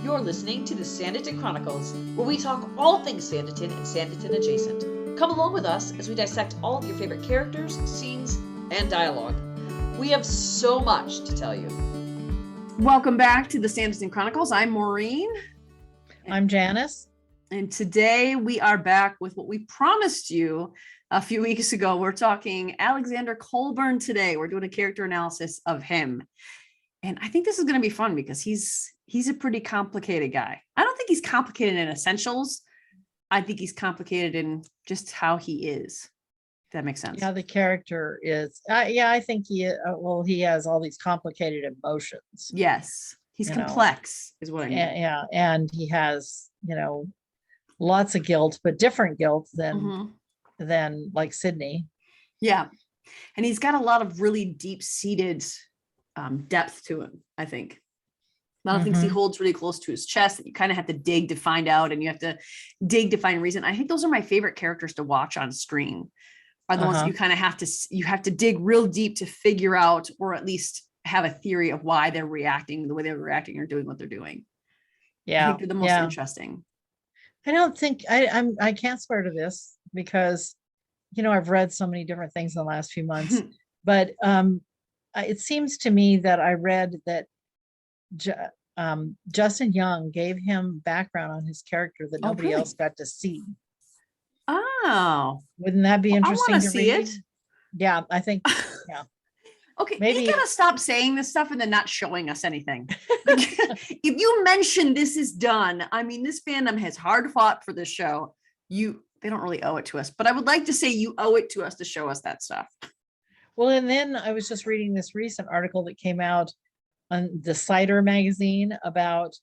You're listening to the Sanditon Chronicles, where we talk all things Sanditon and Sanditon adjacent. Come along with us as we dissect all of your favorite characters, scenes, and dialogue. We have so much to tell you. Welcome back to the Sanditon Chronicles. I'm Maureen. I'm Janice. And today we are back with what we promised you a few weeks ago. We're talking Xander Colbourne today. We're doing a character analysis of him. And I think this is going to be fun because he's a pretty complicated guy. I don't think he's complicated in essentials. I think he's complicated in just how he is. If that makes sense. Yeah, the character is. I think he has all these complicated emotions. Yes, he's complex, is what I mean. Yeah, and he has, lots of guilt, but different guilt than like Sidney. Yeah, and he's got a lot of really deep-seated depth to him, I think. A lot of things he holds really close to his chest that you kind of have to dig to find out, and you have to dig to find reason. I think those are my favorite characters to watch on screen, are the ones that you kind of have to dig real deep to figure out, or at least have a theory of why they're reacting the way they're reacting or doing what they're doing. Yeah, I think they're the most interesting. I don't think I can't swear to this because, I've read so many different things in the last few months, but it seems to me that I read that Justin Young gave him background on his character that nobody else got to see. Oh, wouldn't that be interesting to see read? It? Yeah, I think. Yeah. Okay, maybe you gotta stop saying this stuff and then not showing us anything. If you mention this is done, I mean, this fandom has hard fought for this show. They don't really owe it to us, but I would like to say you owe it to us to show us that stuff. Well, and then I was just reading this recent article that came out on the Cider magazine about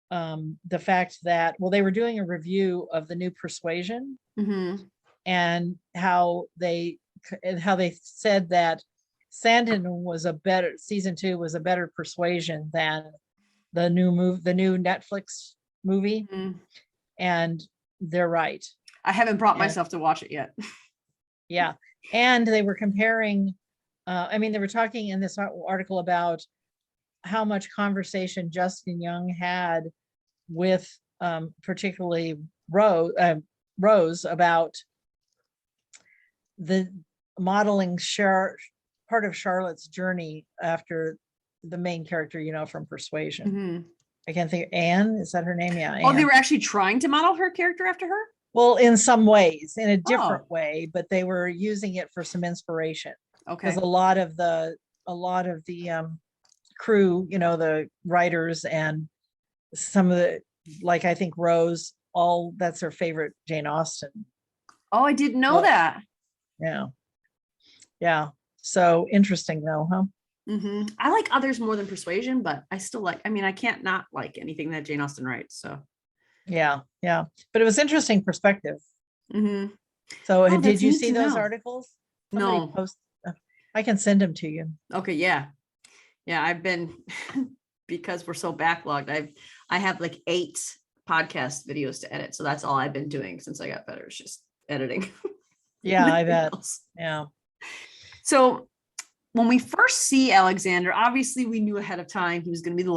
the fact that, they were doing a review of the new Persuasion and how they said that Sanditon season 2 was a better Persuasion than the new Netflix movie. And they're right. I haven't brought myself to watch it yet. Yeah. And they were comparing, they were talking in this article about how much conversation Justin Young had with particularly Rose about the modeling part of Charlotte's journey after the main character, from Persuasion. I can't think. Anne, is that her name? Yeah. Oh, Anne. They were actually trying to model her character after her? Well, in some ways, in a different way, but they were using it for some inspiration. Okay. Because a lot of the crew, the writers and some of the, like, I think Rose, that's her favorite Jane Austen. Oh, I didn't know that. Yeah. Yeah. So interesting though, huh? I like others more than Persuasion, but I still I can't not like anything that Jane Austen writes. So yeah. But it was interesting perspective. So did you see those articles? No. I can send them to you. Okay, yeah. I've been because we're so backlogged. I have like 8 podcast videos to edit, so that's all I've been doing since I got better. It's just editing. Yeah, I bet. Yeah. So when we first see Xander, obviously we knew ahead of time he was going to be the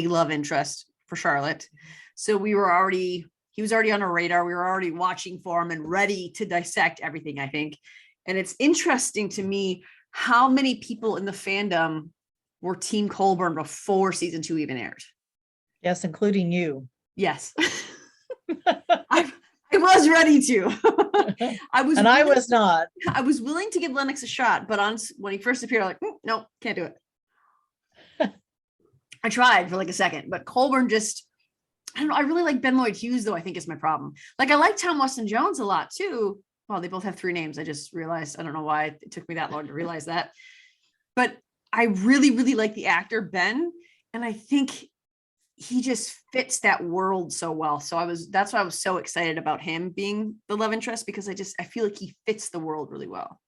love interest for Charlotte. So he was already on our radar. We were already watching for him and ready to dissect everything, I think. And it's interesting to me how many people in the fandom were Team Colborne before season 2 even aired. Yes, including you. Yes. I was ready to. I was not. I was willing to give Lennox a shot, but when he first appeared, I'm like, no, can't do it. I tried for like a second, but Colborne just, I don't know. I really like Ben Lloyd Hughes, though, I think is my problem. Like, I like Tom Weston Jones a lot, too. Well, they both have 3 names. I just realized. I don't know why it took me that long to realize that. But I really, really like the actor, Ben. And I think he just fits that world so well. So that's why I was so excited about him being the love interest, because I feel like he fits the world really well.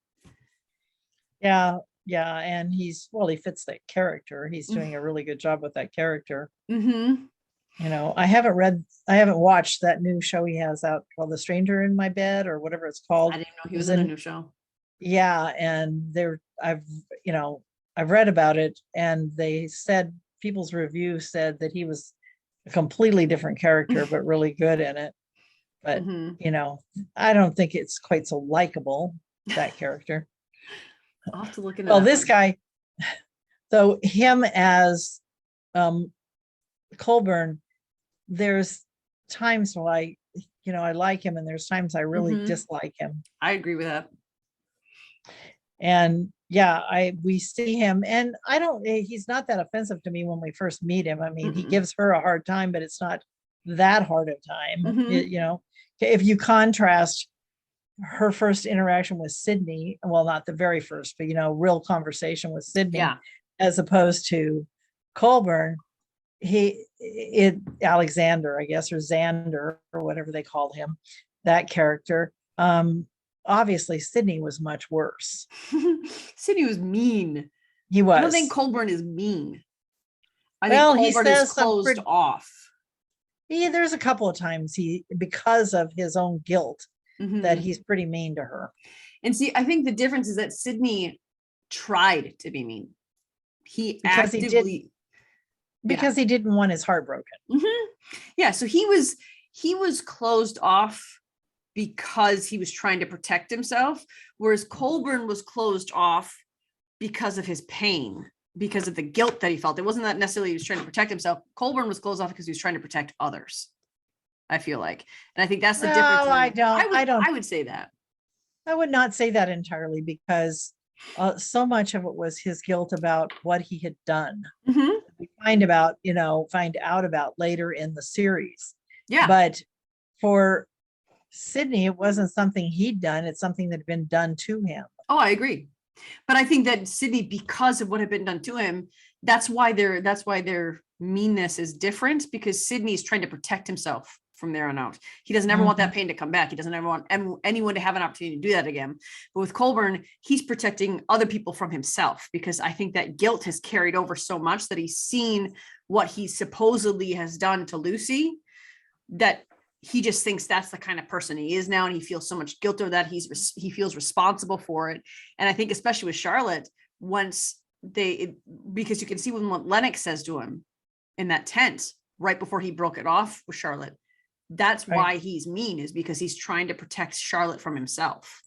Yeah. And he fits that character. He's doing a really good job with that character. I haven't watched that new show he has out called The Stranger in My Bed or whatever it's called. I didn't know he was in a new show. Yeah. And I've read about it, and they said, people's review said that he was a completely different character, but really good in it. But, you know, I don't think it's quite so likable, that character. I'll have to look into well, that this one. guy, so him as Colbourne, there's times where I like him, and there's times I really dislike him. I agree with that. And we see him, and he's not that offensive to me when we first meet him. I mean, he gives her a hard time, but it's not that hard of time. You know, if you contrast her first interaction with Sidney, well, not the very first, but, you know, real conversation with Sidney, as opposed to Colborne, Alexander, I guess, or Xander, or whatever they called him, that character. Obviously Sidney was much worse. Sidney was mean. He was. I don't think Colborne is mean. I think Colborne is closed off. Yeah, there's a couple of times because of his own guilt, that he's pretty mean to her. And see, I think the difference is that Sidney tried to be mean. He actively, because he didn't want his heart broken. Yeah, so he was closed off because he was trying to protect himself, whereas Colborne was closed off because of his pain, because of the guilt that he felt. It wasn't that necessarily he was trying to protect himself. Colborne was closed off because he was trying to protect others, I feel like. And I think that's the difference. I would say that. I would not say that entirely, because so much of it was his guilt about what he had done. We find out about later in the series. Yeah. But for Sidney, it wasn't something he'd done. It's something that had been done to him. Oh, I agree. But I think that Sidney, because of what had been done to him, that's why their meanness is different, because Sidney's trying to protect himself from there on out. He doesn't ever want that pain to come back. He doesn't ever want anyone to have an opportunity to do that again. But with Colborne, he's protecting other people from himself, because I think that guilt has carried over so much that he's seen what he supposedly has done to Lucy, that he just thinks that's the kind of person he is now, and he feels so much guilt over that. He feels responsible for it. And I think especially with Charlotte, because you can see what Lennox says to him in that tent right before he broke it off with Charlotte. That's why he's mean, is because he's trying to protect Charlotte from himself.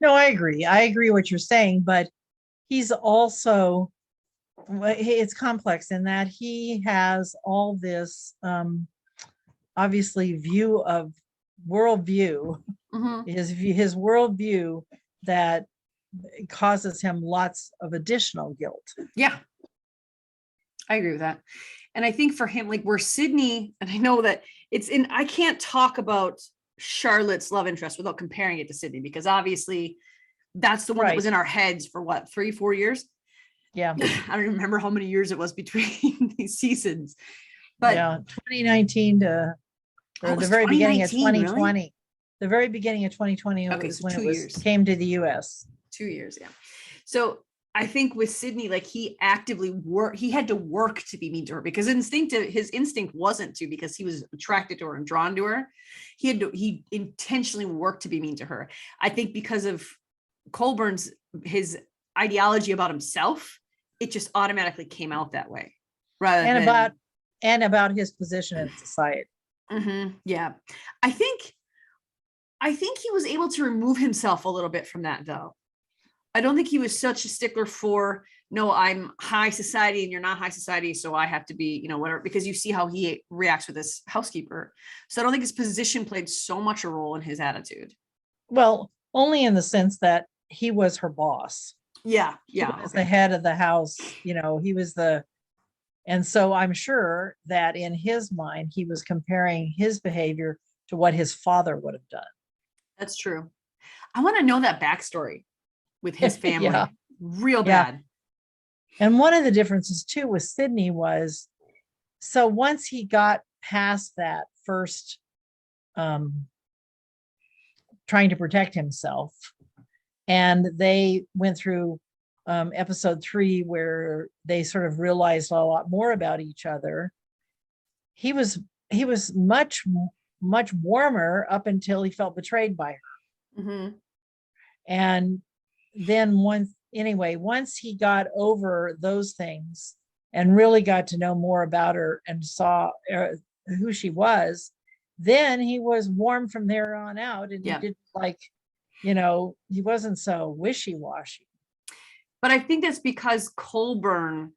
No, I agree. I agree what you're saying, but he's also, it's complex in that he has all this, obviously worldview, his worldview that causes him lots of additional guilt. Yeah, I agree with that. And I think for him, like where Sidney, and I know that I can't talk about Charlotte's love interest without comparing it to Sidney, because obviously that's the one that was in our heads for 3-4 years. Yeah. I don't remember how many years it was between these seasons, but 2019 to the very beginning of 2020. Really? The very beginning of 2020 was when it came to the US. 2 years, yeah. So I think with Sidney, like he actively he had to work to be mean to her, because his instinct wasn't to, because he was attracted to her and drawn to her. He intentionally worked to be mean to her. I think because of Colborne's, his ideology about himself, it just automatically came out that way. About his position in society. Yeah. I think he was able to remove himself a little bit from that, though. I don't think he was such a stickler for, no, I'm high society and you're not high society, so I have to be, whatever, because you see how he reacts with this housekeeper. So I don't think his position played so much a role in his attitude. Well, only in the sense that he was her boss. Yeah. He was the head of the house, he was and so I'm sure that in his mind, he was comparing his behavior to what his father would have done. That's true. I want to know that backstory with his family. Real bad. And one of the differences too with Sidney was, so once he got past that first trying to protect himself, and they went through episode 3 where they sort of realized a lot more about each other, he was much warmer up until he felt betrayed by her. And then once he got over those things, and really got to know more about her and saw who she was, then he was warm from there on out, and he didn't he wasn't so wishy-washy. But I think that's because Colbourne,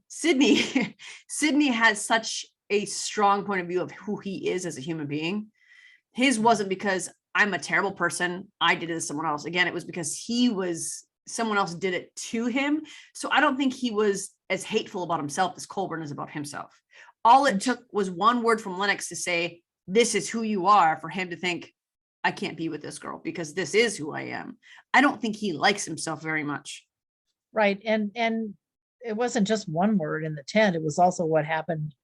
Sidney, Sidney has such a strong point of view of who he is as a human being. His wasn't because I'm a terrible person, I did it to someone else. Again, it was because someone else did it to him. So I don't think he was as hateful about himself as Colborne is about himself. All it took was one word from Lennox to say, this is who you are, for him to think, I can't be with this girl because this is who I am. I don't think he likes himself very much. Right. And it wasn't just one word in the tent. It was also what happened.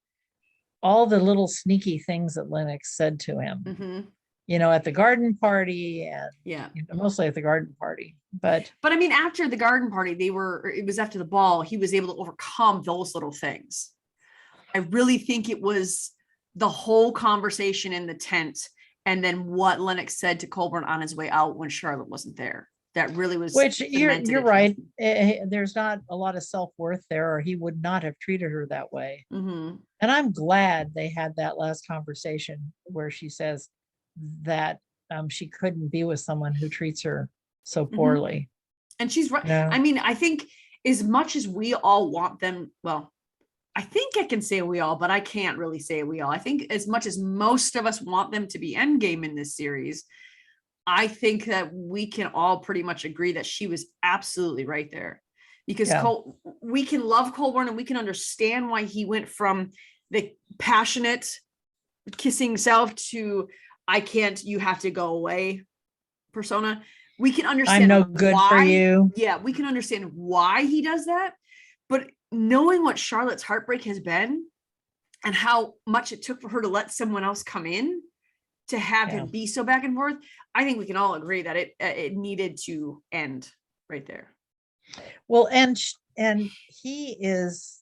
All the little sneaky things that Lennox said to him, at the garden party, and mostly at the garden party. But I mean, after the garden party, it was after the ball, he was able to overcome those little things. I really think it was the whole conversation in the tent, and then what Lennox said to Colborne on his way out when Charlotte wasn't there. That really was. Which you're right. There's not a lot of self-worth there, or he would not have treated her that way. And I'm glad they had that last conversation where she says that she couldn't be with someone who treats her so poorly. And she's right. I mean, I think as much as we all want them, well, I think I can say we all, but I can't really say we all. I think as much as most of us want them to be endgame in this series, I think that we can all pretty much agree that she was absolutely right there, because we can love Colborne and we can understand why he went from the passionate kissing self to I can't, you have to go away persona. We can understand I'm no good for you. Yeah, we can understand why he does that. But knowing what Charlotte's heartbreak has been and how much it took for her to let someone else come in to have him be so back and forth, I think we can all agree that it needed to end right there. Well, and his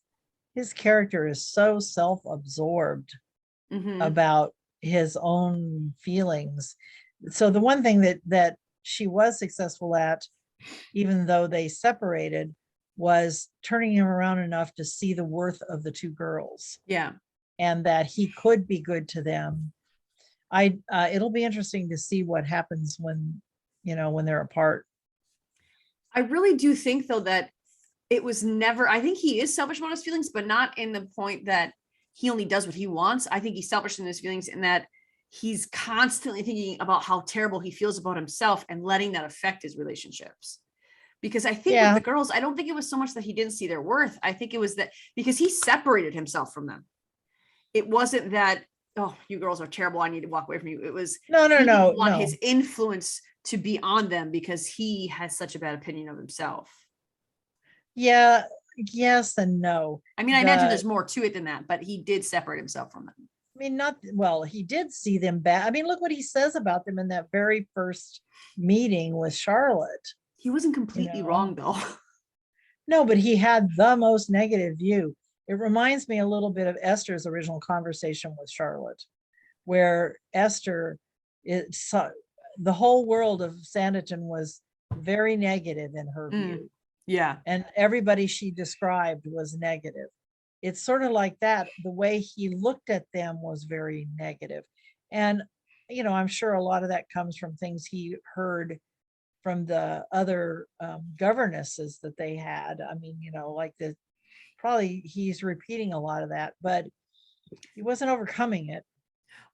character is so self-absorbed about his own feelings. So the one thing that she was successful at, even though they separated, was turning him around enough to see the worth of the two girls. Yeah. And that he could be good to them. It'll be interesting to see what happens when they're apart. I really do think though that it was never, I think he is selfish about his feelings, but not in the point that he only does what he wants. I think he's selfish in his feelings in that he's constantly thinking about how terrible he feels about himself and letting that affect his relationships. Because I think with the girls, I don't think it was so much that he didn't see their worth. I think it was that because he separated himself from them. It wasn't that, oh, you girls are terrible, I need to walk away from you. It was no. His influence to be on them because he has such a bad opinion of himself. Yeah, yes and no. I mean, I imagine there's more to it than that, but he did separate himself from them. I mean, he did see them bad. I mean, look what he says about them in that very first meeting with Charlotte. He wasn't completely wrong though. No, but he had the most negative view. It reminds me a little bit of Esther's original conversation with Charlotte, where Esther, the whole world of Sanditon was very negative in her view. Yeah. And everybody she described was negative. It's sort of like that. The way he looked at them was very negative. And, I'm sure a lot of that comes from things he heard from the other governesses that they had. I mean, probably he's repeating a lot of that, but he wasn't overcoming it.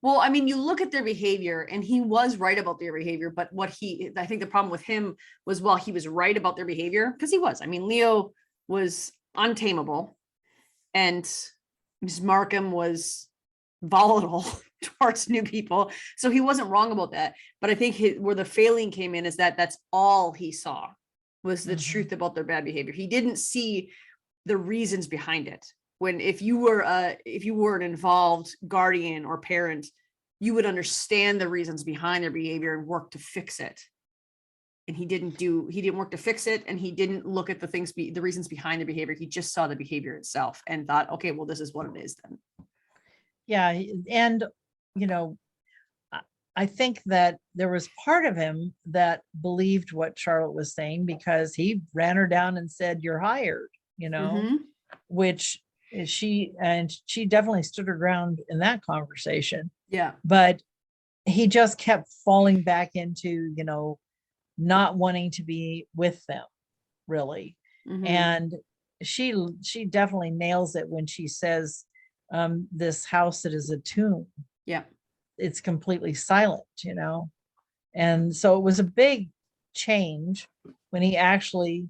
Well, I mean, you look at their behavior and he was right about their behavior, but I think the problem with him was, while he was right about their behavior, because he was, I mean, Leo was untamable and Ms. Markham was volatile towards new people. So he wasn't wrong about that. But I think where the failing came in is that that's all he saw was the truth about their bad behavior. He didn't see the reasons behind it. When if you were an involved guardian or parent, you would understand the reasons behind their behavior and work to fix it. And he didn't work to fix it, and he didn't look at the reasons behind the behavior. He just saw the behavior itself and thought, okay, well, this is what it is then. Yeah, and I think that there was part of him that believed what Charlotte was saying, because he ran her down and said, "You're hired." Mm-hmm. which she definitely stood her ground in that conversation. Yeah. But he just kept falling back into, not wanting to be with them, really. Mm-hmm. And she definitely nails it when she says, this house that is a tomb. Yeah. It's completely silent, And so it was a big change when he actually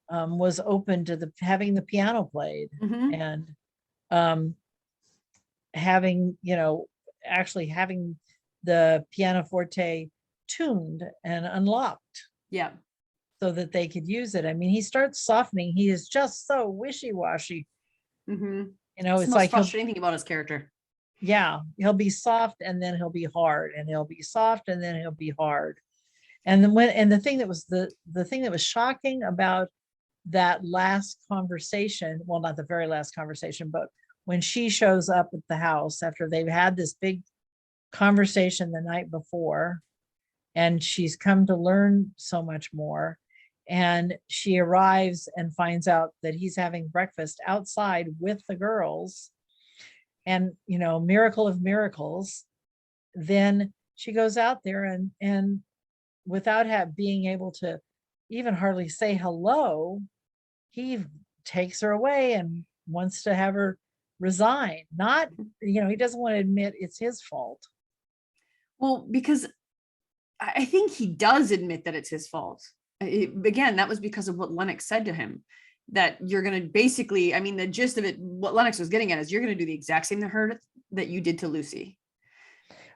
was open to having the piano played, Mm-hmm. and having, actually having the pianoforte tuned and unlocked. Yeah. So that they could use it. I mean, he starts softening. He is just so wishy-washy. Mm-hmm. It's the most like frustrating thing about his character. He'll be soft and then he'll be hard, and he'll be soft and then he'll be hard. And then the thing that was the thing that was shocking about that last conversation, well, not the very last conversation, but when she shows up at the house after they've had this big conversation the night before, and she's come to learn so much more, and she arrives and finds out that he's having breakfast outside with the girls, and miracle of miracles, then she goes out there and without being able to even hardly say hello, he takes her away and wants to have her resign. Not, he doesn't want to admit it's his fault. Well, because I think he does admit that it's his fault. Again, that was because of what Lennox said to him, that you're going to basically, I mean, the gist of it, what Lennox was getting at is you're going to do the exact same to her that you did to Lucy.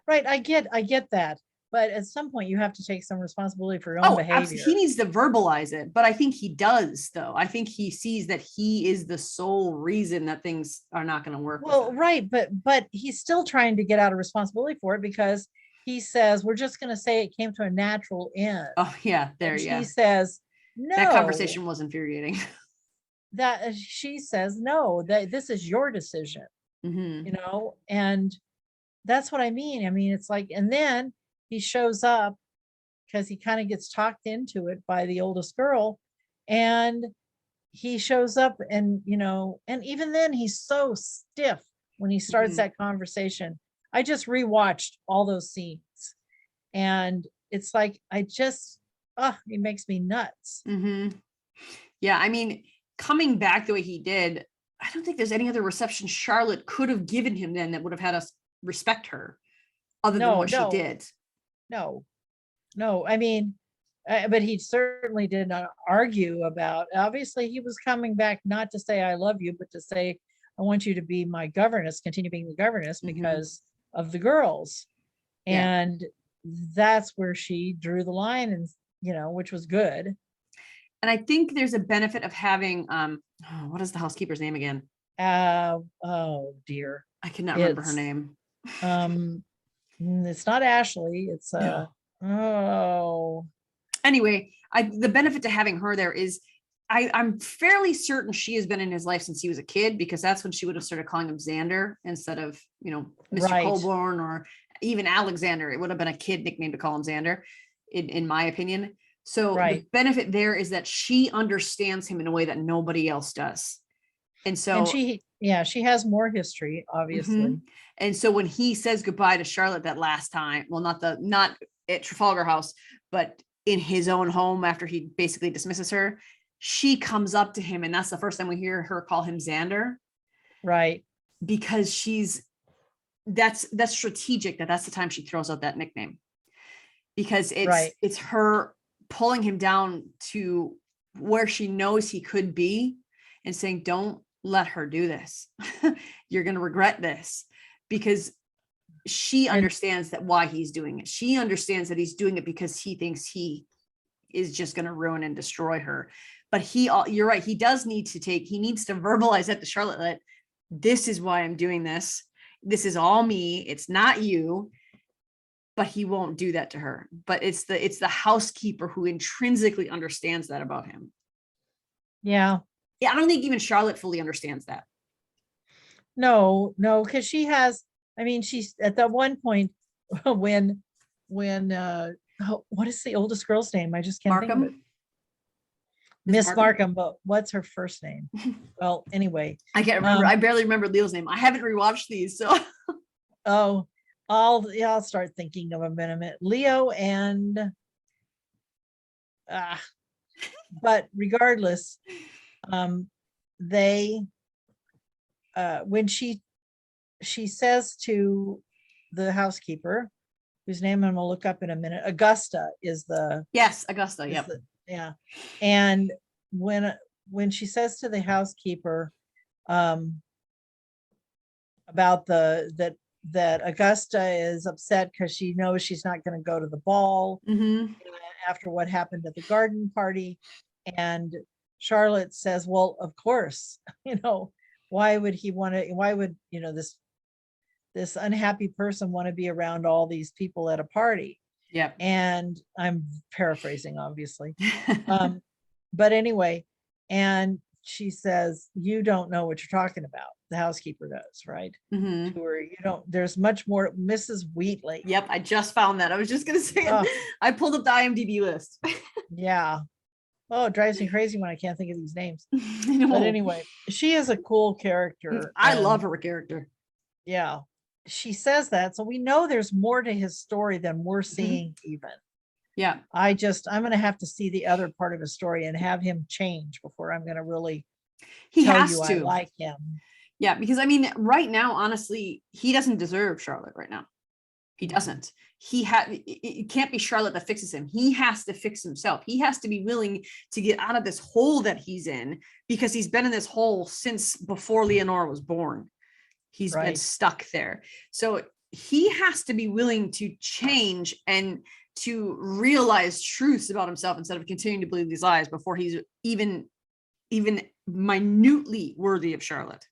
Right. I get that. But at some point you have to take some responsibility for your own behavior. He needs to verbalize it, but I think he does, though. I think he sees that he is the sole reason that things are not going to work. Well, right. But he's still trying to get out of responsibility for it, because he says, we're just going to say it came to a natural end. Oh, yeah. There, yeah. She says, no. That conversation was infuriating. That she says, no, that this is your decision, mm-hmm. And that's what I mean. I mean, it's like, and then he shows up because he kind of gets talked into it by the oldest girl, and he shows up and, and even then he's so stiff when he starts mm-hmm. that conversation. I just rewatched all those scenes, and it's like, he makes me nuts. Mm-hmm. Yeah. I mean, coming back the way he did, I don't think there's any other reception Charlotte could have given him then that would have had us respect her other than what she did. No, I mean, but he certainly did not argue about, obviously he was coming back not to say I love you, but to say I want you to be my governess, continue being the governess, because of the girls. Yeah. And that's where she drew the line, and which was good. And I think there's a benefit of having what is the housekeeper's name again? Oh dear, I cannot remember her name. It's not Ashley. It's Anyway, the benefit to having her there is I'm fairly certain she has been in his life since he was a kid, because that's when she would have started calling him Xander instead of, Mr. Right. Colborne or even Alexander. It would have been a kid nickname to call him Xander, in my opinion. So right. The benefit there is that she understands him in a way that nobody else does. And so and she has more history, obviously. Mm-hmm. And so when he says goodbye to Charlotte that last time, well, not at Trafalgar House, but in his own home after he basically dismisses her, she comes up to him, and that's the first time we hear her call him Xander. Right. Because that's strategic, that's the time she throws out that nickname. Because it's her pulling him down to where she knows he could be and saying, don't let her do this. You're going to regret this, because she understands that why he's doing it. She understands that he's doing it because he thinks he is just going to ruin and destroy her. But you're right. He needs to verbalize that to Charlotte, that this is why I'm doing this. This is all me. It's not you. But he won't do that to her. But it's the housekeeper who intrinsically understands that about him. Yeah. Yeah. I don't think even Charlotte fully understands that. No, because she has, she's at that one point when what is the oldest girl's name? I just can't think of it. Miss Markham, but what's her first name? Well, anyway. I can't remember. I barely remember Leo's name. I haven't rewatched these, so. Oh, I'll start thinking of them in a minute. Leo and but regardless, they when she says to the housekeeper, whose name I'm gonna look up in a minute, Augusta is the yes, Augusta, yep. Yeah. And when she says to the housekeeper about that Augusta is upset because she knows she's not going to go to the ball after what happened at the garden party. And Charlotte says, well, of course, why would this unhappy person want to be around all these people at a party? Yeah. And I'm paraphrasing, obviously. But anyway, and she says, you don't know what you're talking about. The housekeeper does, right? To her, there's much more. Mrs. Wheatley. Yep, I just found that. I was just gonna say I pulled up the IMDb list. Yeah. Oh, it drives me crazy when I can't think of these names. But anyway, she is a cool character. I love her character. Yeah. She says that, so we know there's more to his story than we're seeing even. Yeah. I'm going to have to see the other part of his story and have him change before I'm going to really tell you I like him. Yeah, because I mean, right now, honestly, he doesn't deserve Charlotte right now. He doesn't. It can't be Charlotte that fixes him. He has to fix himself. He has to be willing to get out of this hole that he's in, because he's been in this hole since before Leonora was born. He's been stuck there. So he has to be willing to change and to realize truths about himself instead of continuing to believe these lies before he's even minutely worthy of Charlotte.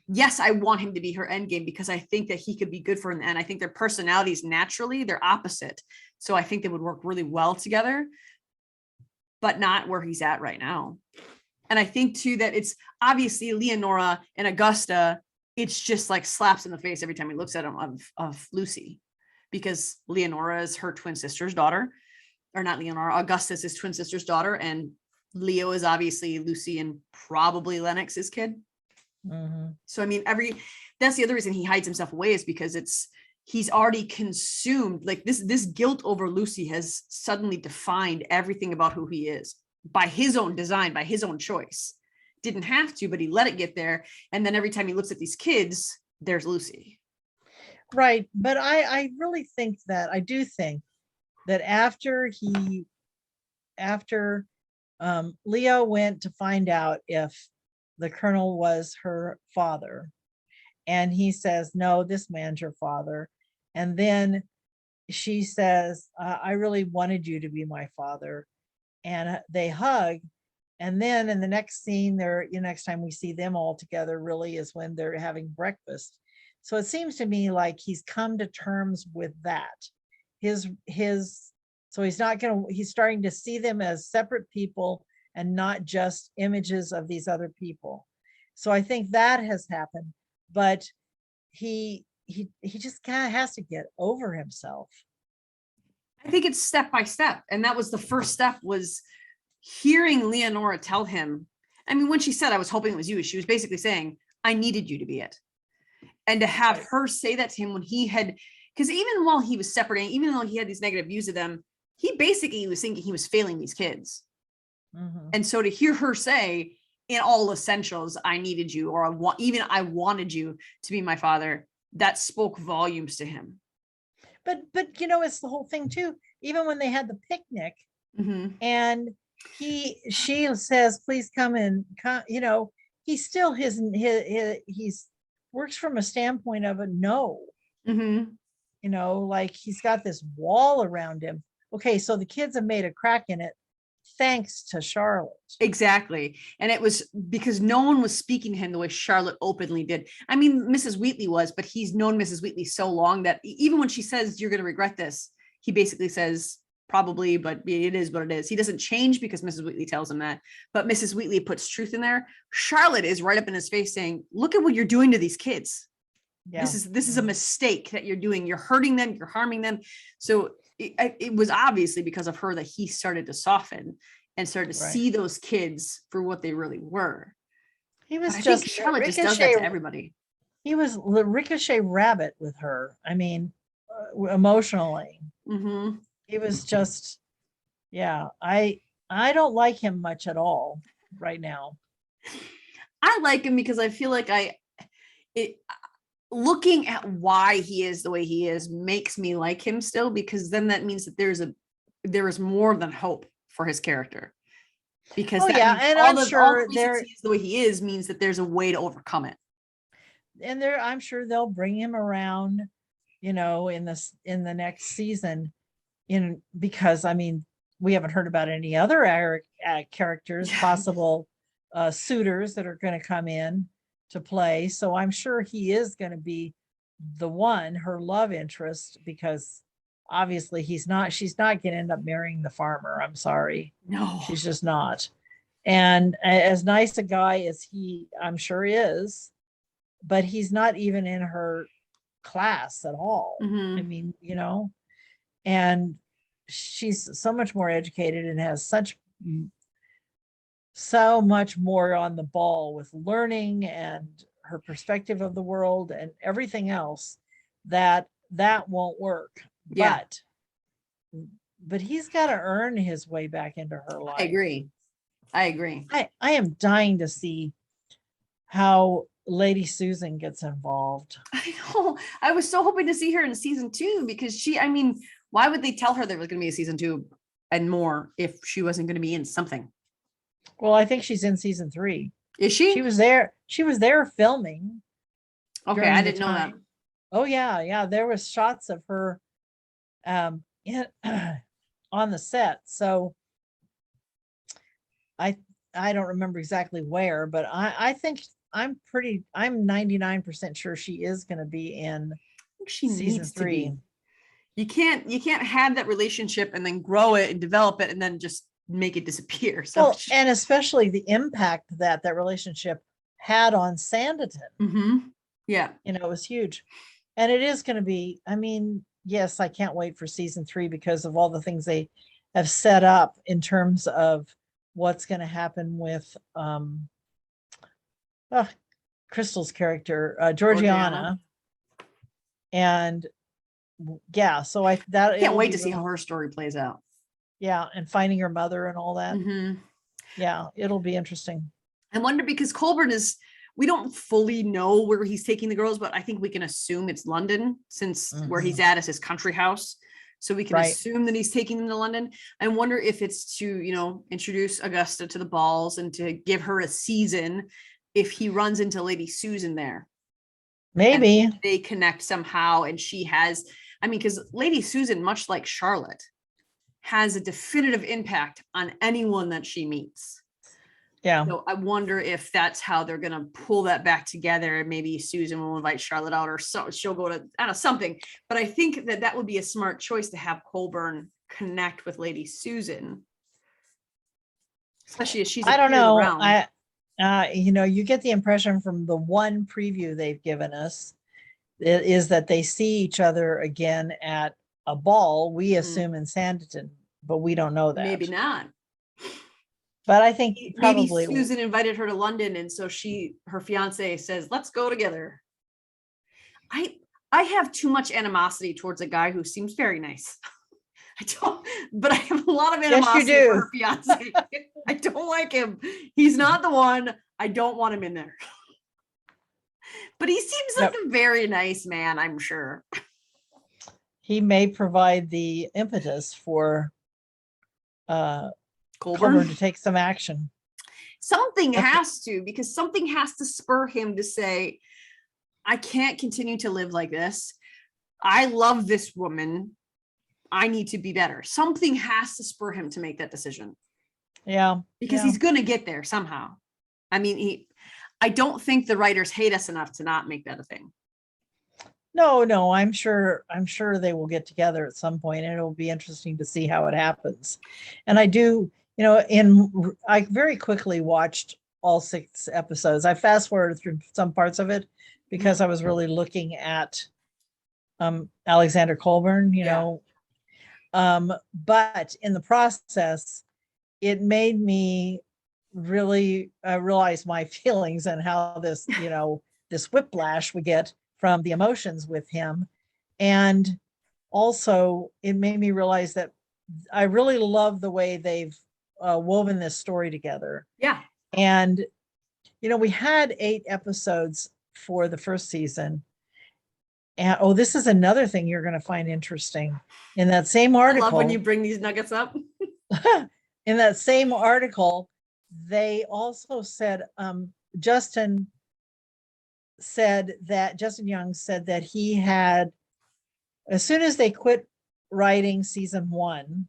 Yes, I want him to be her endgame because I think that he could be good for her in the end. I think their personalities naturally, they're opposite. So I think they would work really well together, but not where he's at right now. And I think too that it's obviously Leonora and Augusta, it's just like slaps in the face every time he looks at him of Lucy, because Leonora is her twin sister's daughter, or not Leonora, Augusta is his twin sister's daughter, and Leo is obviously Lucy and probably Lennox's kid. So I mean, that's the other reason he hides himself away, is because he's already consumed, like this guilt over Lucy has suddenly defined everything about who he is by his own design, by his own choice. Didn't have to, but he let it get there. And then every time he looks at these kids, there's Lucy. Right. But I really think that after Leo went to find out if the colonel was her father, and he says, no, this man's your father. And then she says, I really wanted you to be my father. And they hug. And then in the next scene, next time we see them all together really is when they're having breakfast. So it seems to me like he's come to terms with that. So he's starting to see them as separate people and not just images of these other people. So I think that has happened, but he just kind of has to get over himself. I think it's step by step. And that was the first step, was hearing Leonora tell him. I mean, when she said, I was hoping it was you, she was basically saying, I needed you to be it. And to have her say that to him when he had, because even while he was separating, even though he had these negative views of them, he basically was thinking he was failing these kids. And so to hear her say, in all essentials, I needed you, or I wanted you to be my father, that spoke volumes to him. But it's the whole thing too. Even when they had the picnic, and she says, please come in, he still he's works from a standpoint of a no. Like he's got this wall around him. Okay, so the kids have made a crack in it thanks to Charlotte. Exactly. And it was because no one was speaking to him the way Charlotte openly did. I mean, Mrs. Wheatley was, but he's known Mrs. Wheatley so long that even when she says, you're going to regret this, he basically says, probably, but it is what it is. He doesn't change because Mrs. Wheatley tells him that, but Mrs. Wheatley puts truth in there. Charlotte is right up in his face saying, look at what you're doing to these kids. Yeah. This is a mistake that you're doing. You're hurting them. You're harming them. So it was obviously because of her that he started to soften. and started to see those kids for what they really were. He was I think Charlotte just does that to everybody. He was the Ricochet Rabbit with her. I mean, emotionally. Mm-hmm. He was just, yeah, I don't like him much at all right now. I like him because I feel like looking at why he is the way he is makes me like him still, because then that means that there is more than hope for his character. Because and I'm sure he is the way he is means that there's a way to overcome it. And I'm sure they'll bring him around, in the next season, because I mean, we haven't heard about any other characters, possible suitors that are going to come in to play. So I'm sure he is going to be the one, her love interest, because obviously she's not going to end up marrying the farmer. I'm sorry. No, she's just not. And as nice a guy as he, I'm sure is, but he's not even in her class at all. Mm-hmm. I mean, and she's so much more educated and has so much more on the ball with learning and her perspective of the world and everything else that won't work. Yeah. But he's got to earn his way back into her life. I agree. I am dying to see how Lady Susan gets involved. I know. I was so hoping to see her in season 2, because why would they tell her there was going to be a season 2 and more if she wasn't going to be in something? Well, I think she's in season 3. Is she? She was there filming. Okay, I didn't know that. Oh yeah. There was shots of her on the set. So I don't remember exactly where, but I think I'm 99% sure she is going to be in season 3. You can't have that relationship and then grow it and develop it and then just make it disappear. So and especially the impact that relationship had on Sanditon. Mm-hmm. Yeah. It was huge. And it is going to be, I mean, yes, I can't wait for season 3 because of all the things they have set up in terms of what's going to happen with Crystal's character, Georgiana. And yeah, so I can't wait to see how her story plays out. Yeah, and finding her mother and all that. Mm-hmm. Yeah, it'll be interesting. I wonder, because Colbourne we don't fully know where he's taking the girls, but I think we can assume it's London, since where he's at is his country house. So we can assume that he's taking them to London. I wonder if it's to, introduce Augusta to the balls and to give her a season if he runs into Lady Susan there. Maybe they connect somehow, and she has, because Lady Susan, much like Charlotte, has a definitive impact on anyone that she meets. Yeah. So I wonder if that's how they're going to pull that back together. Maybe Susan will invite Charlotte out, or so she'll go to, I don't know, something. But I think that would be a smart choice to have Colborne connect with Lady Susan, especially as she's. I don't know. You get the impression from the one preview they've given us is that they see each other again at a ball. We assume in Sanditon, but we don't know that. Maybe not. But I think probably maybe Susan invited her to London, and so her fiance says, "Let's go together." I have too much animosity towards a guy who seems very nice. I don't, but I have a lot of animosity for her fiance. I don't like him. He's not the one. I don't want him in there. But he seems like a very nice man, I'm sure. He may provide the impetus for Colborne to take some action. Something has to, because something has to spur him to say, I can't continue to live like this. I love this woman. I need to be better. Something has to spur him to make that decision. Yeah. Because he's going to get there somehow. I don't think the writers hate us enough to not make that a thing. No, I'm sure they will get together at some point, and it will be interesting to see how it happens. And I do, I very quickly watched all 6 episodes. I fast forwarded through some parts of it because I was really looking at Alexander Colborne, but in the process, it made me really realize my feelings and how this, this whiplash we get from the emotions with him. And also it made me realize that I really love the way they've woven this story together. Yeah. And, we had 8 episodes for the first season. And this is another thing you're going to find interesting. In that same article, I love when you bring these nuggets up. In that same article, they also said, Justin Young said that he had, as soon as they quit writing season 1,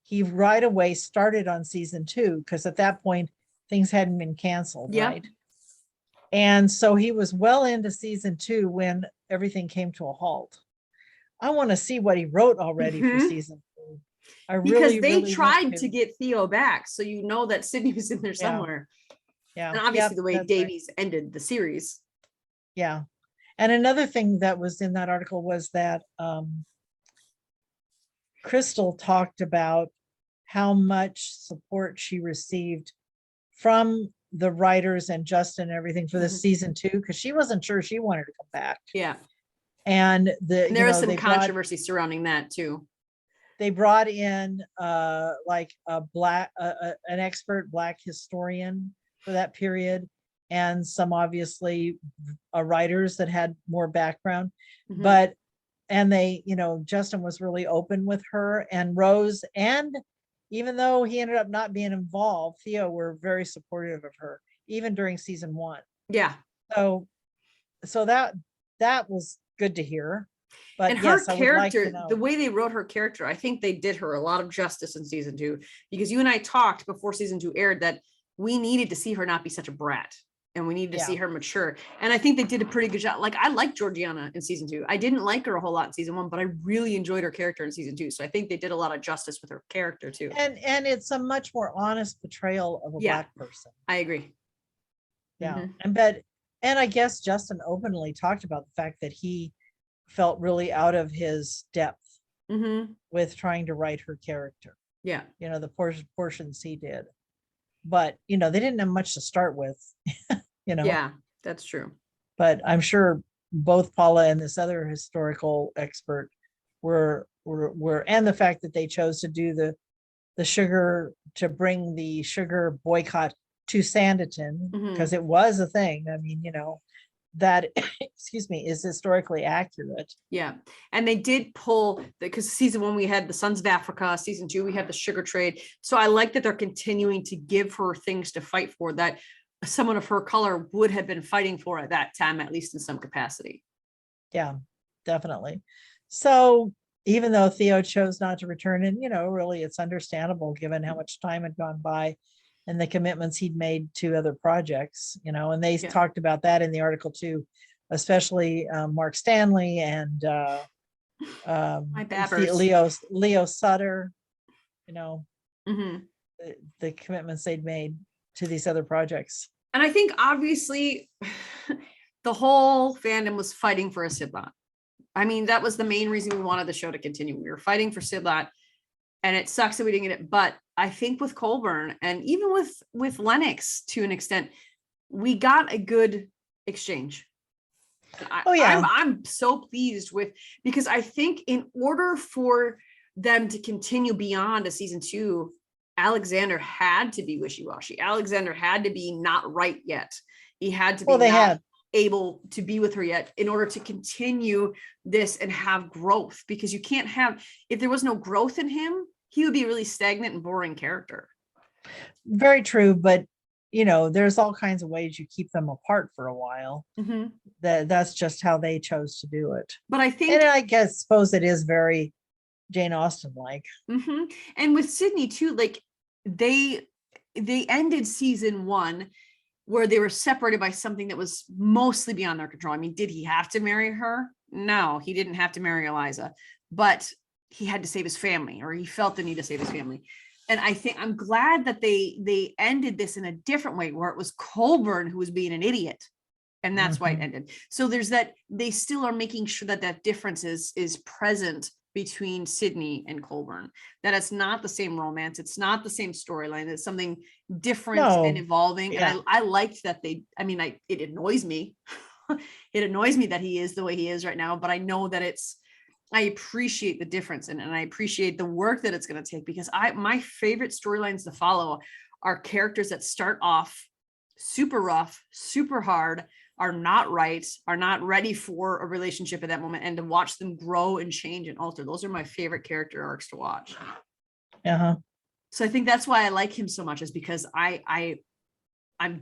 he right away started on season 2, because at that point things hadn't been canceled, right? And so he was well into season 2 when everything came to a halt. I want to see what he wrote already for season 2. Because they tried to get Theo back, so that Sidney was in there somewhere. Yeah. And obviously the way Davies ended the series. Yeah. And another thing that was in that article was that Crystal talked about how much support she received from the writers and Justin and everything for this season 2, because she wasn't sure she wanted to come back. Yeah. And there was some controversy surrounding that too. They brought in like an expert Black historian for that period, and some obviously writers that had more background. But they, Justin was really open with her, and Rose, and even though he ended up not being involved, Theo were very supportive of her, even during season 1. Yeah. So that was good to hear. But and her character, the way they wrote her character, I think they did her a lot of justice in season 2, because you and I talked before season 2 aired that we needed to see her not be such a brat, and we needed to see her mature. And I think they did a pretty good job. Like, I liked Georgiana in season 2. I didn't like her a whole lot in season 1, but I really enjoyed her character in season 2. So I think they did a lot of justice with her character too. And it's a much more honest portrayal of a Black person. I agree. Yeah. And I guess Justin openly talked about the fact that he felt really out of his depth with trying to write her character. Yeah. The portions he did. But, they didn't have much to start with, Yeah, that's true. But I'm sure both Paula and this other historical expert were, and the fact that they chose to do the sugar, to bring the sugar boycott to Sanditon, because it was a thing. I mean, that excuse me, is historically accurate. Yeah. And they did pull, because season 1 we had the Sons of Africa, season 2 we had the sugar trade. So I like that they're continuing to give her things to fight for that someone of her color would have been fighting for at that time, at least in some capacity. Yeah, definitely. So even though Theo chose not to return, and really it's understandable given how much time had gone by and the commitments he'd made to other projects, and they talked about that in the article too, especially Mark Stanley and Leo Sutter, the commitments they'd made to these other projects. And I think obviously the whole fandom was fighting for a Sidlot. I mean, that was the main reason we wanted the show to continue. We were fighting for Sidlot, and it sucks that we didn't get it. But I think with Colborne, and even with Lennox to an extent, we got a good exchange. I'm so pleased with, because I think in order for them to continue beyond a season 2, Alexander had to be wishy-washy. Alexander had to be not right yet. He had to be able to be with her yet in order to continue this and have growth, because you can't have, if there was no growth in him, he would be a really stagnant and boring character. Very true. But there's all kinds of ways you keep them apart for a while. That's just how they chose to do it. But I think, and I suppose it is very Jane Austen like. And with Sidney too, like they ended season 1 where they were separated by something that was mostly beyond their control. I mean, did he have to marry her? No, he didn't have to marry Eliza, but he had to save his family, or he felt the need to save his family. And I think I'm glad that they ended this in a different way, where it was Colborne who was being an idiot. And that's why it ended. So there's that, they still are making sure that difference is present between Sidney and Colborne, that it's not the same romance. It's not the same storyline. It's something different and evolving. Yeah. And I liked that it annoys me. It annoys me that he is the way he is right now, but I know that I appreciate the difference and I appreciate the work that it's going to take, because my favorite storylines to follow are characters that start off super rough, super hard, are not right, are not ready for a relationship at that moment, and to watch them grow and change and alter. Those are my favorite character arcs to watch. Uh-huh. So I think that's why I like him so much, is because I'm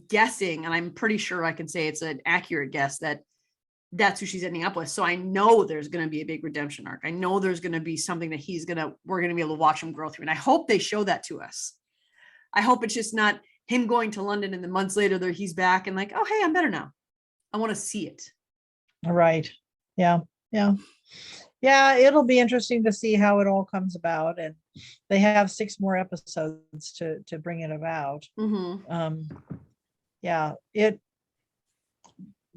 guessing, and I'm pretty sure I can say it's an accurate guess, that that's who she's ending up with. So I know there's going to be a big redemption arc. I know there's going to be something that we're going to be able to watch him grow through. And I hope they show that to us. I hope it's just not him going to London and then months later there he's back and like, oh, hey, I'm better now. I want to see it. Right. Yeah. Yeah. Yeah. It'll be interesting to see how it all comes about. And they have 6 more episodes to bring it about. Yeah.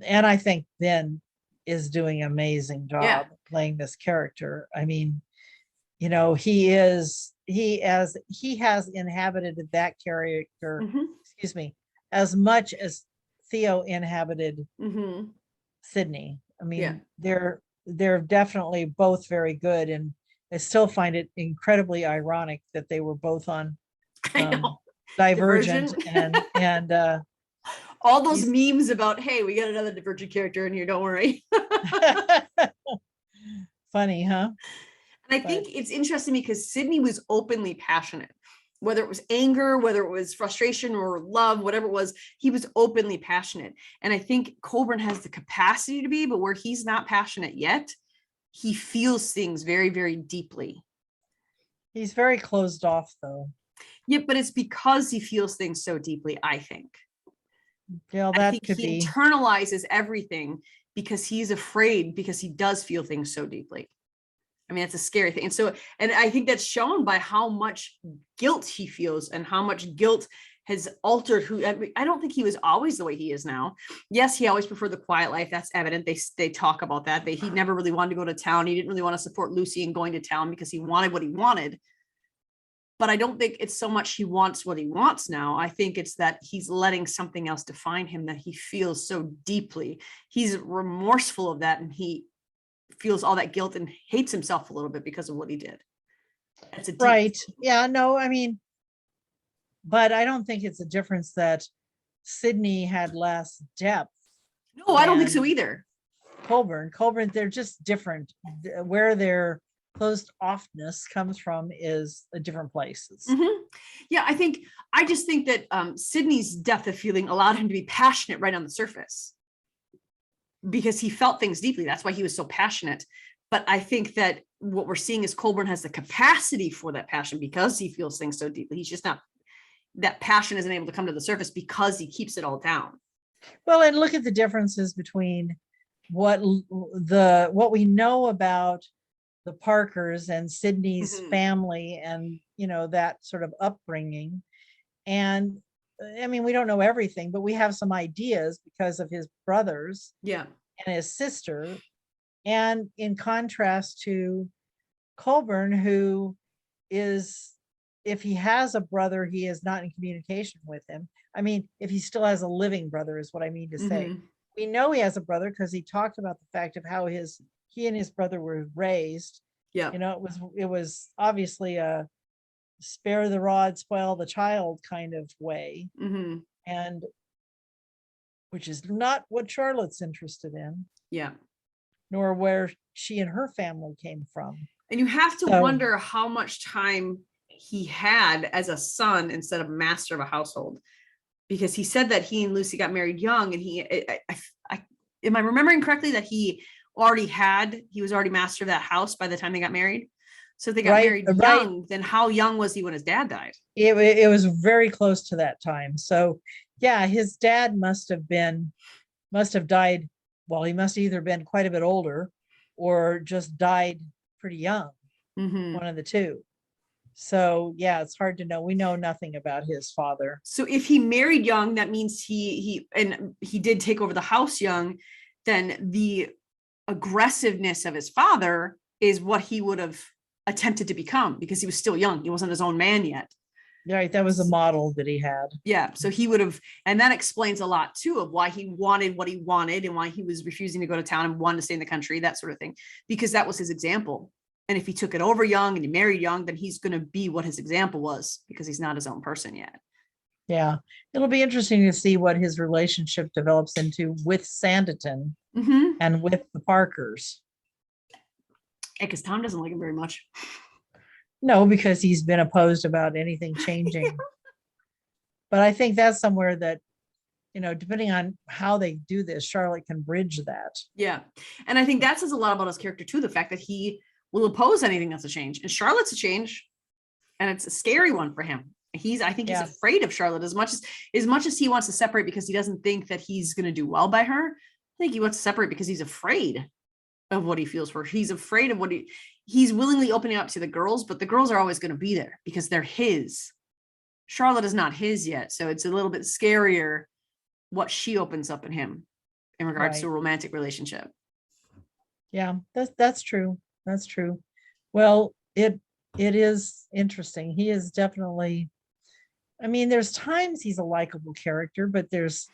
And I think Ben is doing an amazing job playing this character. I mean, he has inhabited that character, excuse me, as much as Theo inhabited Sidney. I mean, they're definitely both very good, and I still find it incredibly ironic that they were both on Divergent and all those memes about, hey, we got another Divergent character in here, don't worry. Funny, huh? And I think it's interesting because Sidney was openly passionate, whether it was anger, whether it was frustration or love, whatever it was, he was openly passionate. And I think Colborne has the capacity to be, but where he's not passionate yet, he feels things very, very deeply. He's very closed off though. Yeah, but it's because he feels things so deeply, I think. Yeah, that could be. He internalizes everything because he's afraid, because he does feel things so deeply. I mean, it's a scary thing. And I think that's shown by how much guilt he feels and how much guilt has altered I don't think he was always the way he is now. Yes, he always preferred the quiet life. That's evident. They talk about that. He never really wanted to go to town. He didn't really want to support Lucy in going to town because he wanted what he wanted. But I don't think it's so much he wants what he wants now. I think it's that he's letting something else define him that he feels so deeply. He's remorseful of that, and he feels all that guilt and hates himself a little bit because of what he did. That's right. Yeah, no, I mean, but I don't think it's a difference that Sidney had less depth. No, I don't think so either. Colborne, they're just different. Where their closed offness comes from is a different places. Yeah, I just think that Sidney's depth of feeling allowed him to be passionate right on the surface, because he felt things deeply. That's why he was so passionate. But I think that what we're seeing is Colborne has the capacity for that passion because he feels things so deeply. He's just not, that passion isn't able to come to the surface because he keeps it all down. Well, and look at the differences between what we know about the Parkers and Sidney's family and, that sort of upbringing. And I mean, we don't know everything, but we have some ideas because of his brothers and his sister. And in contrast to Colborne, who is, if he has a brother, he is not in communication with him. I mean, if he still has a living brother is what I mean to say. We know he has a brother because he talked about the fact of how he and his brother were raised. Yeah. It was obviously a spare the rod, spoil the child kind of way. And which is not what Charlotte's interested in. Yeah. Nor where she and her family came from. And you have to wonder how much time he had as a son instead of master of a household, because he said that he and Lucy got married young, and am I remembering correctly that he was already master of that house by the time they got married? So if they got married young, then how young was he when his dad died? It was very close to that time. So yeah, his dad must have died. Well, he must have either been quite a bit older or just died pretty young. One of the two. So yeah, it's hard to know. We know nothing about his father. So if he married young, that means he did take over the house young, then the aggressiveness of his father is what he would have attempted to become because he was still young. He wasn't his own man yet. Right. That was a model that he had. Yeah. So he would have, and that explains a lot too of why he wanted what he wanted and why he was refusing to go to town and wanted to stay in the country, that sort of thing, because that was his example. And if he took it over young and he married young, then he's going to be what his example was because he's not his own person yet. Yeah. It'll be interesting to see what his relationship develops into with Sanditon and with the Parkers. Yeah, because Tom doesn't like him very much. No, because he's been opposed about anything changing. But I think that's somewhere that, you know, depending on how they do this, Charlotte can bridge that. Yeah. And I think that says a lot about his character too, the fact that he will oppose anything that's a change. And Charlotte's a change. And it's a scary one for him. I think he's afraid of Charlotte as much as he wants to separate because he doesn't think that he's going to do well by her. I think he wants to separate because he's afraid of what he feels for her. He's afraid of what he's willingly opening up to the girls, but the girls are always going to be there because they're his. Charlotte is not his yet. So it's a little bit scarier what she opens up in him in regards to a romantic relationship. Yeah, that's true. That's true. Well, it is interesting. He is definitely, I mean, there's times he's a likable character, but there's,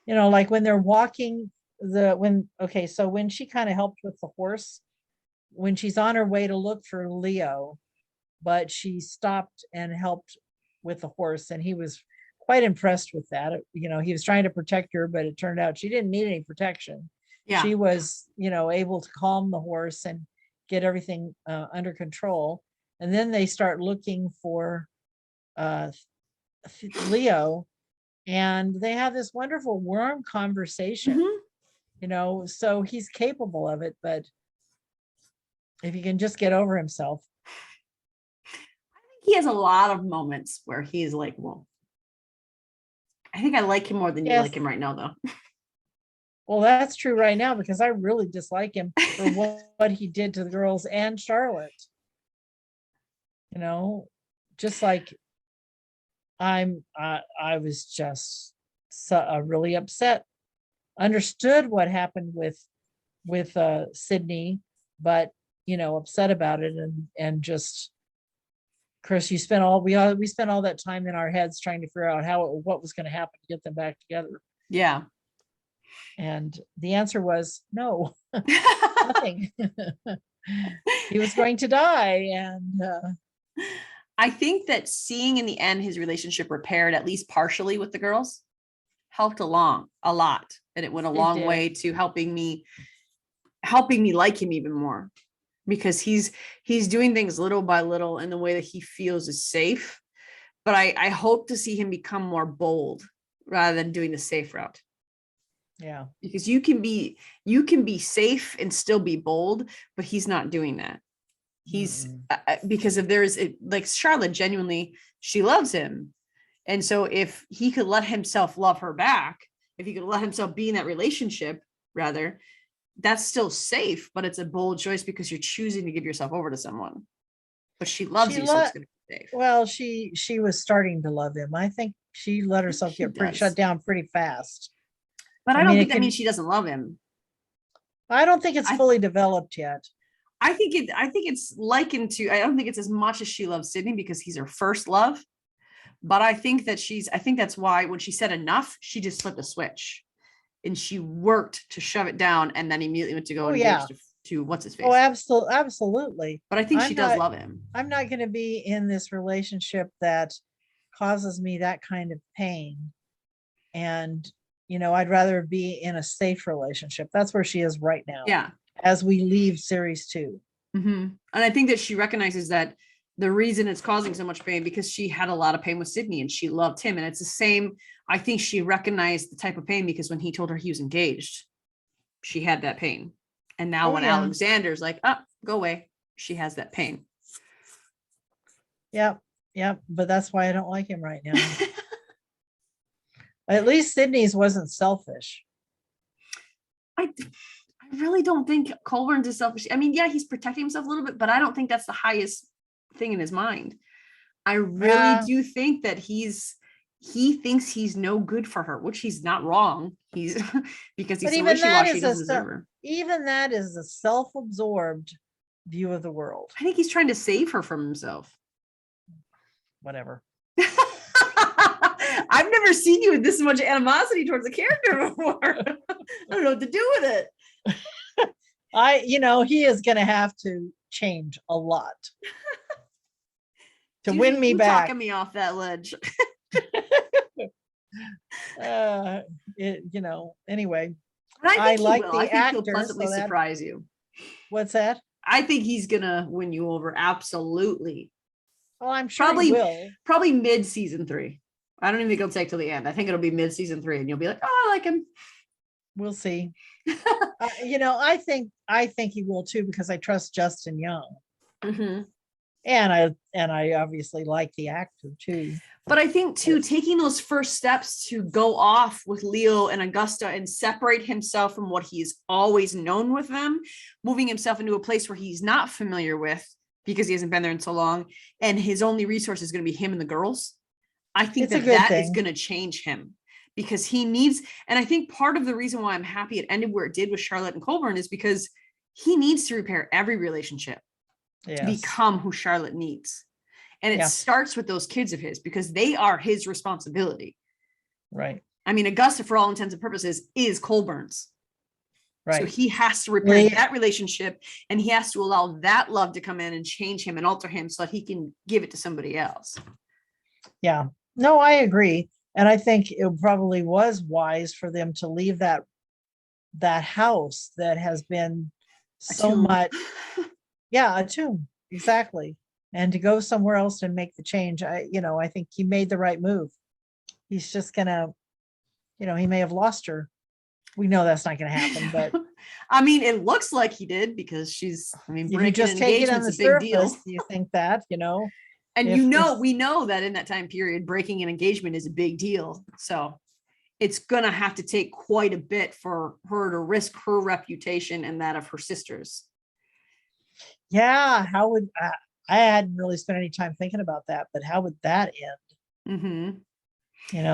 you know, like when they're walking so when she kind of helped with the horse, when she's on her way to look for Leo, but she stopped and helped with the horse, and he was quite impressed with that. You know, he was trying to protect her, but it turned out she didn't need any protection. Yeah. She was, you know, able to calm the horse and get everything under control. And then they start looking for Leo, and they have this wonderful warm conversation. You know, so he's capable of it, but if he can just get over himself. I think he has a lot of moments where he's like, well, I think I like him more than you like him right now, though. Well, that's true right now because I really dislike him for what he did to the girls and Charlotte. You know, just like I was just really upset. Understood what happened with Sidney, but you know, upset about it, and just, Chris, we spent all that time in our heads trying to figure out what was going to happen to get them back together. Yeah. And the answer was no, nothing. He was going to die, and I think that seeing in the end his relationship repaired at least partially with the girls helped along a lot, and it went a long way to helping me like him even more, because he's doing things little by little in the way that he feels is safe. But I hope to see him become more bold rather than doing the safe route. Yeah, because you can be safe and still be bold, but he's not doing that. He's because if there's like Charlotte, genuinely, she loves him. And so if he could let himself love her back, if he could let himself be in that relationship, rather, that's still safe, but it's a bold choice because you're choosing to give yourself over to someone. But she loves you, so it's going to be safe. Well, she was starting to love him. I think she let herself get shut down pretty fast. But I don't think that means she doesn't love him. I don't think it's fully developed yet. I think it's likened to, I don't think it's as much as she loves Sidney because he's her first love. But I think that's why when she said enough, she just flipped a switch and she worked to shove it down and then immediately went to go engage to what's his face. Oh, absolutely. But I think she does love him. I'm not going to be in this relationship that causes me that kind of pain. And, you know, I'd rather be in a safe relationship. That's where she is right now. Yeah. As we leave series 2. And I think that she recognizes that the reason it's causing so much pain because she had a lot of pain with Sidney and she loved him. And it's the same. I think she recognized the type of pain because when he told her he was engaged, she had that pain. And now when Alexander's like, oh, go away, she has that pain. Yep. But that's why I don't like him right now. At least Sidney's wasn't selfish. I really don't think Colborne's is selfish. I mean, yeah, he's protecting himself a little bit, but I don't think that's the highest thing in his mind. I really do think that he thinks he's no good for her, which he's not wrong. He's because he's so wishy-washy, he doesn't deserve her. Even that is a self-absorbed view of the world. I think he's trying to save her from himself. Whatever. I've never seen you with this much animosity towards a character before. I don't know what to do with it. He is going to have to change a lot to win me back. Talking me off that ledge. Anyway. I like the actor. He'll pleasantly surprise you. What's that? I think he's gonna win you over. Absolutely. Well, I'm sure he will. Probably mid season 3. I don't even think it'll take till the end. I think it'll be mid season 3, and you'll be like, "Oh, I like him." We'll see. I think he will too, because I trust Justin Young, and I obviously like the actor too. But I think too, taking those first steps to go off with Leo and Augusta and separate himself from what he's always known with them, moving himself into a place where he's not familiar with because he hasn't been there in so long, and his only resource is going to be him and the girls. I think that is going to change him, because he needs, and I think part of the reason why I'm happy it ended where it did with Charlotte and Colborne is because he needs to repair every relationship to become who Charlotte needs. And it starts with those kids of his, because they are his responsibility. Right. I mean, Augusta, for all intents and purposes, is Colborne's. Right. So he has to repair that relationship, and he has to allow that love to come in and change him and alter him so that he can give it to somebody else. Yeah. No, I agree. And I think it probably was wise for them to leave that house that has been so much. Yeah, a tomb. Exactly. And to go somewhere else and make the change. I think he made the right move. He's just gonna, he may have lost her. We know that's not gonna happen, but I mean, it looks like he did, because she's, if you just take it on the surface, you think that, and we know that in that time period, breaking an engagement is a big deal. So it's gonna have to take quite a bit for her to risk her reputation and that of her sisters. Yeah, how would I hadn't really spent any time thinking about that, but how would that end? Mm-hmm.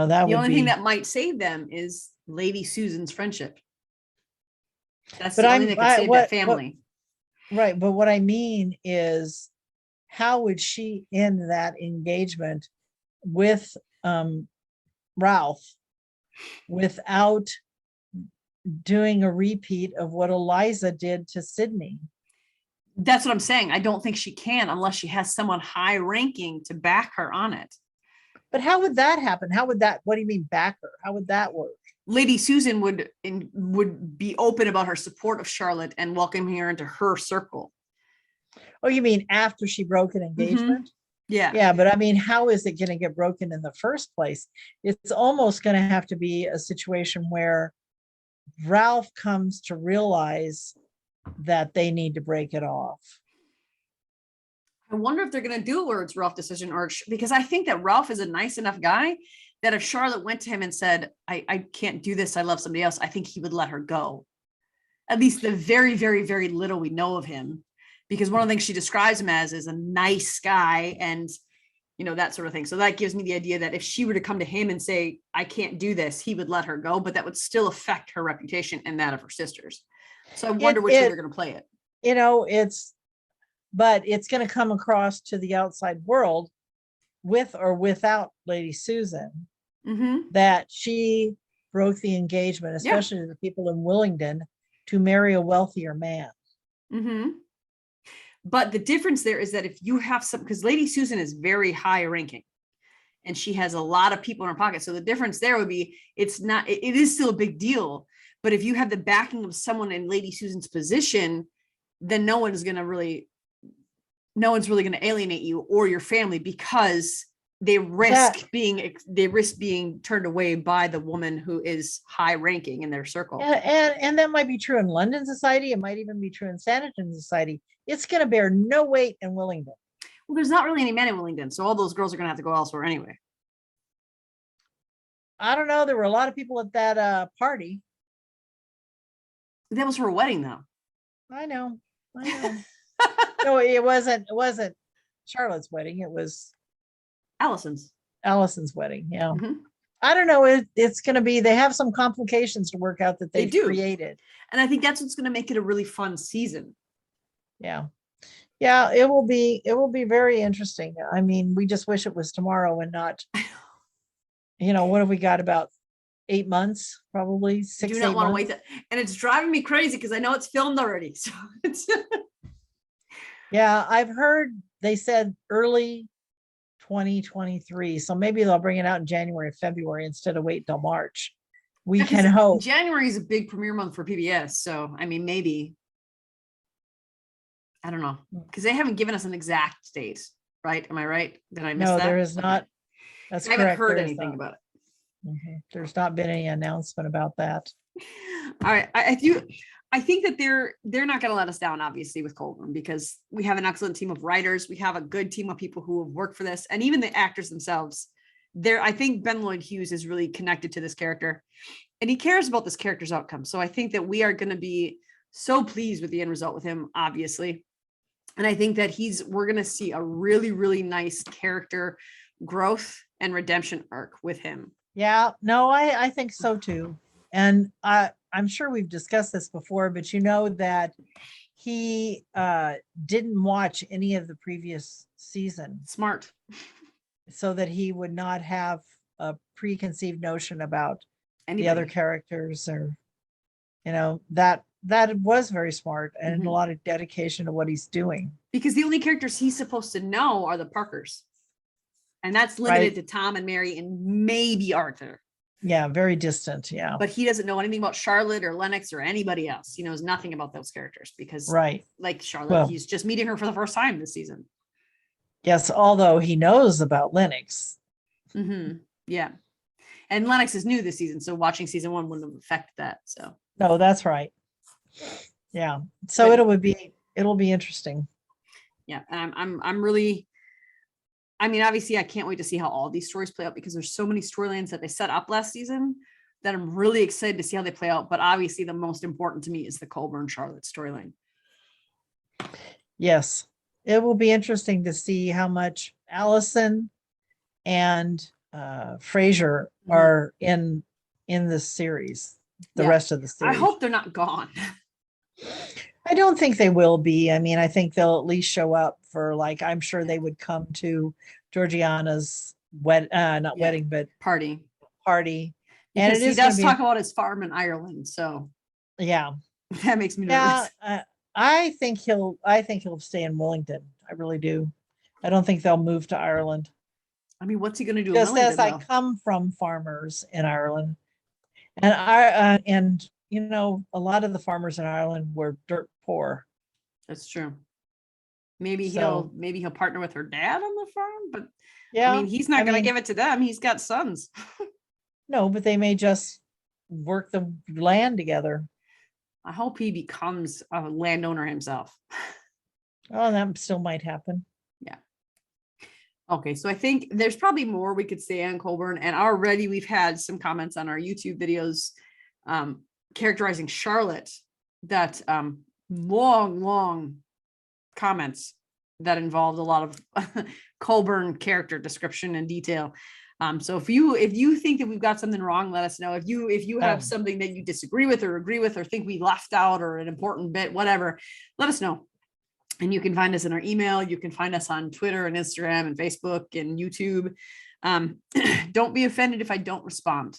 That the only thing that might save them is Lady Susan's friendship. That's the only thing that could save that family. Right, but what I mean is, how would she end that engagement with Ralph without doing a repeat of what Eliza did to Sidney? That's what I'm saying. I don't think she can, unless she has someone high ranking to back her on it. But how would that happen? What do you mean back her? How would that work? Lady Susan would be open about her support of Charlotte and welcoming her into her circle. Oh, you mean after she broke an engagement? Yeah. Yeah, but I mean, how is it going to get broken in the first place? It's almost going to have to be a situation where Ralph comes to realize that they need to break it off. I wonder if they're going to do it where it's Ralph's decision, because I think that Ralph is a nice enough guy that if Charlotte went to him and said, I can't do this, I love somebody else, I think he would let her go. At least the very, very, very little we know of him, because one of the things she describes him as is a nice guy and, that sort of thing. So that gives me the idea that if she were to come to him and say, I can't do this, he would let her go, but that would still affect her reputation and that of her sisters. So I wonder which way they're going to play it. But it's going to come across to the outside world, with or without Lady Susan, that she broke the engagement, especially to the people in Willingdon, to marry a wealthier man. But the difference there is that if you have because Lady Susan is very high ranking and she has a lot of people in her pocket. So the difference there would be, it is still a big deal. But if you have the backing of someone in Lady Susan's position, then no one's really going to alienate you or your family, because they risk being turned away by the woman who is high ranking in their circle. And that might be true in London society. It might even be true in Sanditon society. It's going to bear no weight in Willingdon. Well, there's not really any men in Willingdon, so all those girls are going to have to go elsewhere anyway. I don't know. There were a lot of people at that party. That was her wedding, though. I know. No, it wasn't Charlotte's wedding. It was Allison's wedding. Yeah. I don't know. It's going to be, they have some complications to work out that they've created. And I think that's what's going to make it a really fun season. Yeah. Yeah, it will be very interesting. I mean, we just wish it was tomorrow and not, what have we got, about 8 months, probably I do not want to wait that. And it's driving me crazy because I know it's filmed already. So it's yeah, I've heard they said early 2023. So maybe they'll bring it out in January or February instead of wait till March. We can hope. January is a big premiere month for PBS. So I mean, maybe. I don't know, because they haven't given us an exact date, right? Am I right? Did I miss that? No, there is not. That's correct. I haven't heard anything about it. There's not been any announcement about that. All right. I think that they're not going to let us down, obviously, with Colborne, because we have an excellent team of writers. We have a good team of people who have worked for this, and even the actors themselves. I think Ben Lloyd Hughes is really connected to this character, and he cares about this character's outcome. So I think that we are going to be so pleased with the end result with him, obviously. And I think that we're going to see a really, really nice character growth and redemption arc with him. Yeah, no, I think so too. And I'm sure we've discussed this before, but that he didn't watch any of the previous season. Smart. So that he would not have a preconceived notion about the other characters, or, that was very smart and a lot of dedication to what he's doing. Because the only characters he's supposed to know are the Parkers. And that's limited to Tom and Mary and maybe Arthur. Yeah, very distant. Yeah. But he doesn't know anything about Charlotte or Lennox or anybody else. He knows nothing about those characters because, like Charlotte, he's just meeting her for the first time this season. Yes, although he knows about Lennox. Yeah. And Lennox is new this season, so watching season 1 wouldn't have affected that. So no, that's right. Yeah. So it'll be interesting. Yeah. And I'm really, I mean, obviously I can't wait to see how all these stories play out, because there's so many storylines that they set up last season that I'm really excited to see how they play out. But obviously the most important to me is the Colborne Charlotte storyline. Yes. It will be interesting to see how much Allison and Fraser are in this series, the rest of the series. I hope they're not gone. I don't think they will be. I mean, I think they'll at least show up for, like, I'm sure they would come to Georgiana's wedding, but party. And he does talk about his farm in Ireland. So yeah, that makes me nervous. I think he'll stay in Willington. I really do. I don't think they'll move to Ireland. I mean, what's he going to do? Just as I come from farmers in Ireland, and a lot of the farmers in Ireland were dirt poor. That's true. Maybe he'll partner with her dad on the farm, but yeah, I mean, he's not going to give it to them. He's got sons. No, but they may just work the land together. I hope he becomes a landowner himself. Oh, that still might happen. Yeah. Okay, so I think there's probably more we could say on Colborne, and already we've had some comments on our YouTube videos characterizing Charlotte, that long comments that involved a lot of Colborne character description and detail. So if you think that we've got something wrong, let us know. If you have something that you disagree with or agree with or think we left out or an important bit, whatever, let us know. And you can find us in our email. You can find us on Twitter and Instagram and Facebook and YouTube. Don't be offended if I don't respond.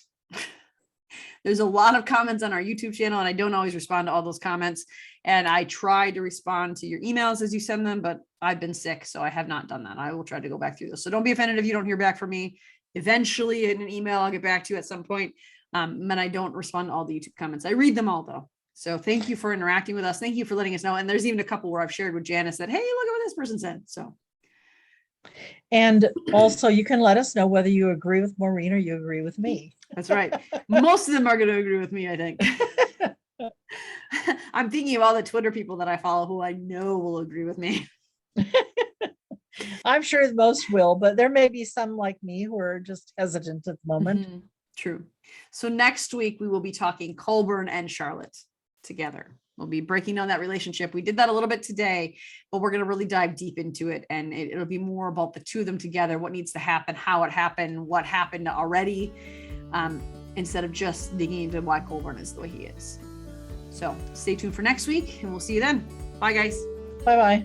There's a lot of comments on our YouTube channel, and I don't always respond to all those comments. And I try to respond to your emails as you send them, but I've been sick, so I have not done that. I will try to go back through those. So don't be offended if you don't hear back from me. Eventually in an email, I'll get back to you at some point. And I don't respond to all the YouTube comments. I read them all though. So thank you for interacting with us. Thank you for letting us know. And there's even a couple where I've shared with Janice that, hey, look at what this person said. So. And also you can let us know whether you agree with Maureen or you agree with me. That's right. Most of them are going to agree with me, I think. I'm thinking of all the Twitter people that I follow who I know will agree with me. I'm sure most will, but there may be some like me who are just hesitant at the moment. Mm-hmm. True. So next week we will be talking Colborne and Charlotte together. We'll be breaking down that relationship. We did that a little bit today, but we're going to really dive deep into it. And it'll be more about the two of them together, what needs to happen, how it happened, what happened already, instead of just digging into why Colborne is the way he is. So stay tuned for next week and we'll see you then. Bye guys. Bye-bye.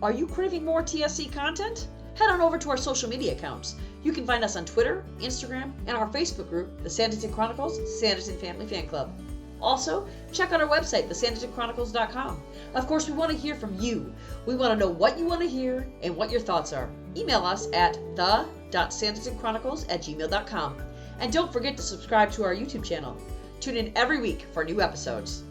Are you craving more TSC content? Head on over to our social media accounts. You can find us on Twitter, Instagram, and our Facebook group, the Sanditon Chronicles Sanditon Family Fan Club. Also, check out our website, thesanditonchronicles.com. Of course, we want to hear from you. We want to know what you want to hear and what your thoughts are. Email us at the.sanditonchronicles@gmail.com. And don't forget to subscribe to our YouTube channel. Tune in every week for new episodes.